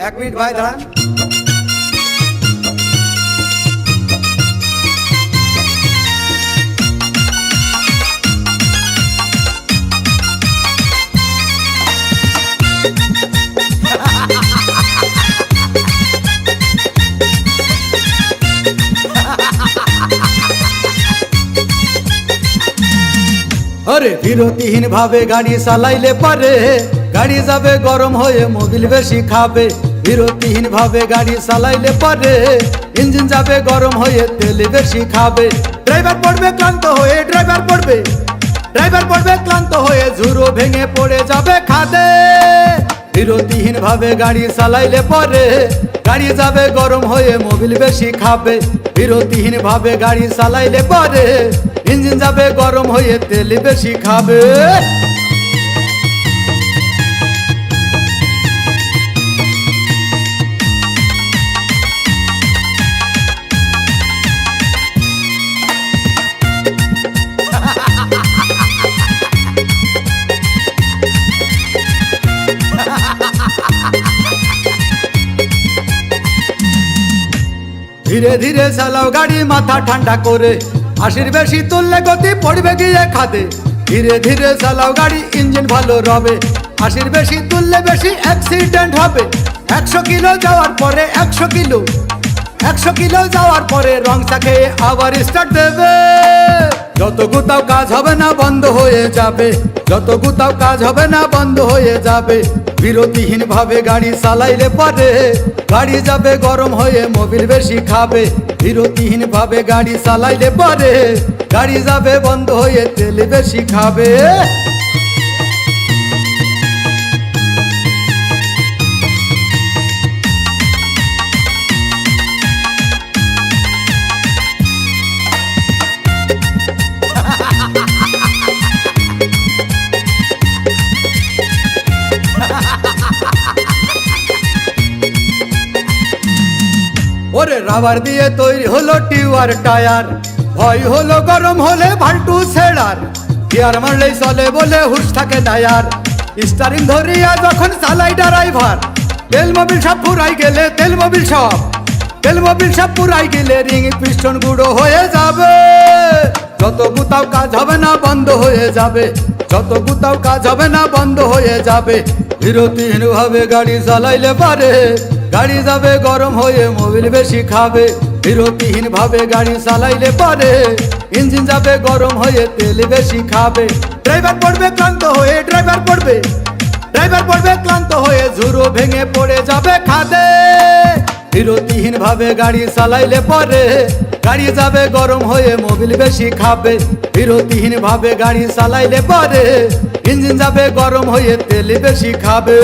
এক মিনিট ভাই দাঁড়ান। अरे বিরতিহীন ভাবে গাড়ি চালাইলে পারে গাড়ি যাবে গরম হয়ে মোবিল বেশি খাবে। বিরতিহীন ভাবে গাড়ি চালাইলে পারে ইঞ্জিন যাবে গরম হয়ে তেল বেশি খাবে। ড্রাইভার পড়বে ক্লান্ত হয়ে ড্রাইভার পড়বে ক্লান্ত হয়ে ঝুরো ভেঙে পড়ে যাবে খাদে। বিরতিহীন ভাবে গাড়ি চালাইলে পারে গাড়ি যাবে গরম হয়ে মোবিল বেশি খাবে। বিরতিহীন ভাবে গাড়ি চালাইলে পারে ইঞ্জিন যাবে গরম হয়ে তেল বেশি খাবে। ধীরে ধীরে চালাও গাড়ি মাথা ঠান্ডা করে, 80 বেশি তুললে গতি পড়বে গিয়ে খাদে। ধীরে ধীরে চালাও গাড়ি ইঞ্জিন ভালো রবে, 80 বেশি তুললে বেশি অ্যাক্সিডেন্ট হবে। 100 কিলো যাওয়ার পরে 100 কিলো যাওয়ার পরে রং চাকে আবার স্টার্ট দেবে। যত গুতাও কাজ হবে না বন্ধ হয়ে যাবে, যত গুতাও কাজ হবে না বন্ধ হয়ে যাবে। বিরতিহীন ভাবে গাড়ি চালাইলে পারে গাড়ি যাবে গরম হয়ে মোবিল বেশি খাবে। বিরতিহীন ভাবে গাড়ি চালাইলে পারে গাড়ি যাবে বন্ধ হয়ে তেল বেশি খাবে। ওরে রাবার দিয়ে তৈরি হলো টিউবার টায়ার, ভয় হলো গরম হলে ভাল্টু ছেড়ার। গিয়ার মারলেই চলে বলে হুশ থাকে ডায়ার, স্টারিং ধরিয়া যখন চালাই ড্রাইভার। তেল মোবিল সব পুরাই গেলে তেল মোবিল সব পুরাই গেলে রিং পিস্টন গুঁড়ো হয়ে যাবে। যত গুতাও কাজ হবে না বন্ধ হয়ে যাবে, যত গুতাও কাজ হবে না বন্ধ হয়ে যাবে। বিরতিহীন ভাবে গাড়ি চালাইলে পারে গাড়ি যাবে গরম হয়ে মোবিল বেশি খাবে। বিরতিহীন ভাবে গাড়ি চালাইলে পারে ইঞ্জিন যাবে গরম হয়ে তেল বেশি খাবে। ড্রাইভার পড়বে ক্লান্ত হয়ে ঝুরো ভেঙে পড়ে যাবে খাদে। বিরতিহীন ভাবে গাড়ি চালাইলে পারে গাড়ি যাবে গরম হয়ে মোবিল বেশি খাবে। বিরতিহীন ভাবে গাড়ি চালাইলে পারে ইঞ্জিন যাবে গরম হয়ে তেল বেশি খাবে।